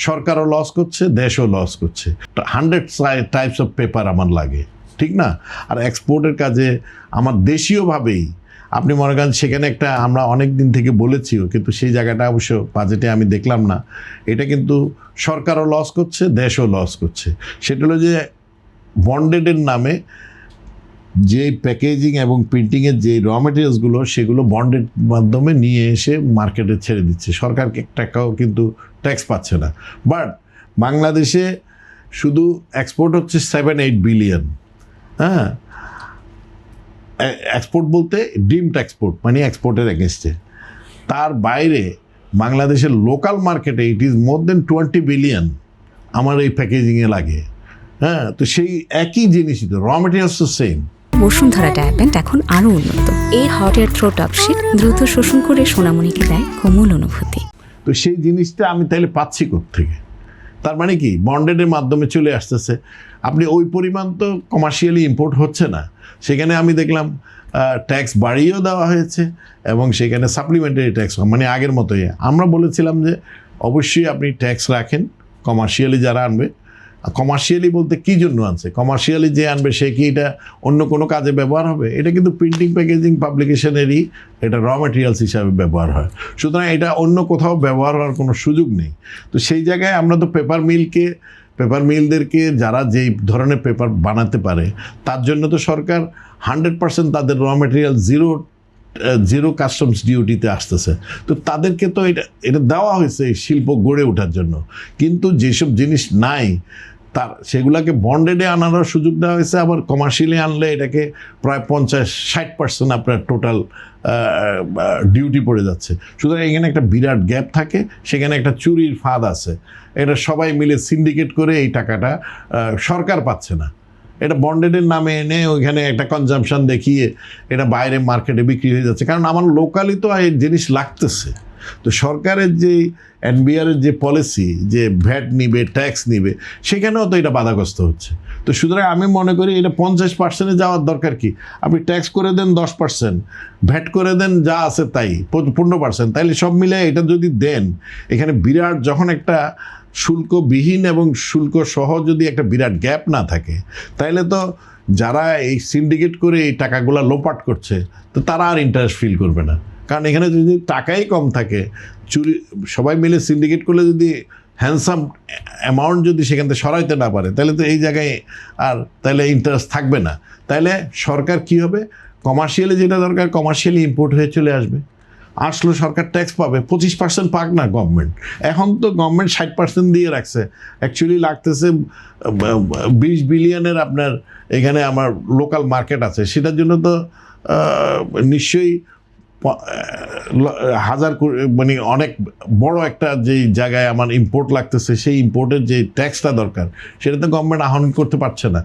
সরকারও লস করছে, দেশও লস করছে। 100 টাইপস অফ পেপার আমার লাগে, ঠিক না? আর এক্সপোর্টের কাজে আমার দেশীয়ভাবেই আপনি মনে করেন সেখানে একটা আমরা অনেক দিন থেকে বলেছিও, কিন্তু সেই জায়গাটা অবশ্য বাজেটে আমি দেখলাম না। এটা কিন্তু সরকারও লস করছে, দেশও লস করছে। সেটা হলো যে বন্ডেডের নামে যে প্যাকেজিং এবং প্রিন্টিংয়ের যে র মেটেরিয়ালসগুলো সেগুলো বন্ডের মাধ্যমে নিয়ে এসে মার্কেটে ছেড়ে দিচ্ছে। সরকার টাকাও কিন্তু ট্যাক্স পাচ্ছে না। বাট বাংলাদেশে শুধু এক্সপোর্ট হচ্ছে 7-8 বিলিয়ন। হ্যাঁ, এক্সপোর্ট বলতে ডিমড এক্সপোর্ট, মানে এক্সপোর্টের এগেনস্টে। তার বাইরে বাংলাদেশের লোকাল মার্কেটে it is more then 20 billion আমার এই প্যাকেজিংয়ে লাগে। হ্যাঁ, তো সেই একই জিনিসই তো, র মেটেরিয়ালস তো সেম। বসুন্ধরা ডায়াপেন্ট এখন আরও উন্নত। এই হট এয়ার থ্রো টপশিট দ্রুত শোষণ করে সোনামণিকে দেয় কোমল অনুভূতি। তো সেই জিনিসটা আমি তাহলে পাচ্ছি কোত্থেকে? তার মানে কি বন্ডেডের মাধ্যমে চলে আসতেছে। আপনি ওই পরিমাণ তো কমার্শিয়ালি ইম্পোর্ট হচ্ছে না। সেখানে আমি দেখলাম ট্যাক্স বাড়িয়েও দেওয়া হয়েছে এবং সেখানে সাপ্লিমেন্টারি ট্যাক্স, মানে আগের মতোই। আমরা বলেছিলাম যে অবশ্যই আপনি ট্যাক্স রাখেন কমার্শিয়ালি যারা আনবে। কমার্শিয়ালি বলতে কী জন্য আনছে? কমার্শিয়ালি যে আনবে সে কি এটা অন্য কোনো কাজে ব্যবহার হবে? এটা কিন্তু প্রিন্টিং, প্যাকেজিং, পাবলিকেশনেরই এটা র মেটেরিয়ালস হিসাবে ব্যবহার হয়। সুতরাং এটা অন্য কোথাও ব্যবহার হওয়ার কোনো সুযোগ নেই। তো সেই জায়গায় আমরা তো পেপার মিলদেরকে যারা যেই ধরনের পেপার বানাতে পারে তার জন্য তো সরকার 100% তাদের র মেটেরিয়াল জিরো কাস্টমস ডিউটিতে আসতেছে। তো তাদেরকে তো এটা দেওয়া হয়েছে শিল্প গড়ে ওঠার জন্য। কিন্তু যেসব জিনিস নাই তার সেগুলোকে বন্ডেডে আনারও সুযোগ দেওয়া হয়েছে। আবার কমার্শিয়ালি আনলে এটাকে প্রায় 50-60% আপনার টোটাল ডিউটি পড়ে যাচ্ছে। সুতরাং এখানে একটা বিরাট গ্যাপ থাকে, সেখানে একটা চুরির ফাঁদ আছে। এটা সবাই মিলে সিন্ডিকেট করে এই টাকাটা সরকার পাচ্ছে না। এটা বন্ডেডের নামে এনে ওইখানে একটা কনজামশন দেখিয়ে এটা বাইরে মার্কেটে বিক্রি হয়ে যাচ্ছে। কারণ আমার লোকালি তো এই জিনিস লাগতেছে। তো সরকারের যে এনবিআরের যে পলিসি যে ভ্যাট নিবে, ট্যাক্স নিবে, সেখানেও তো এটা বাধাগ্রস্ত হচ্ছে। তো সুতরাং আমি মনে করি এটা 50%-এ যাওয়ার দরকার কি? আপনি ট্যাক্স করে দেন 10%, ভ্যাট করে দেন যা আছে তাই 15%। তাইলে সব মিলে এটা যদি দেন, এখানে বিরাট যখন একটা শুল্কবিহীন এবং শুল্ক সহ যদি একটা বিরাট গ্যাপ না থাকে, তাইলে তো যারা এই সিন্ডিকেট করে এই টাকাগুলো লোপাট করছে তো তারা আর ইন্টারেস্ট ফিল করবে না। কারণ এখানে যদি টাকাই কম থাকে, সবাই মিলে সিন্ডিকেট করলে যদি হ্যান্ডসাম অ্যামাউন্ট যদি সেখান থেকে সরাইতে না পারে, তাহলে তো এই জায়গায় আর তাহলে ইন্টারেস্ট থাকবে না। তাহলে সরকার কি হবে? কমার্শিয়ালি যেটা দরকার কমার্শিয়ালি ইম্পোর্ট হয়ে চলে আসলো সরকার ট্যাক্স পাবে। 25% পাক না গভর্নমেন্ট। এখন তো গভর্নমেন্ট 60% দিয়ে রাখছে। অ্যাকচুয়ালি লাগতেছে 20 বিলিয়নের আপনার এখানে আমার লোকাল মার্কেট আছে। সেটার জন্য তো নিশ্চয়ই মানে অনেক বড় একটা যেই জায়গায় আমার ইম্পোর্ট লাগতেছে, সেই ইম্পোর্টের যে ট্যাক্সটা দরকার সেটা তো গভর্নমেন্ট আহরণ করতে পারছে না।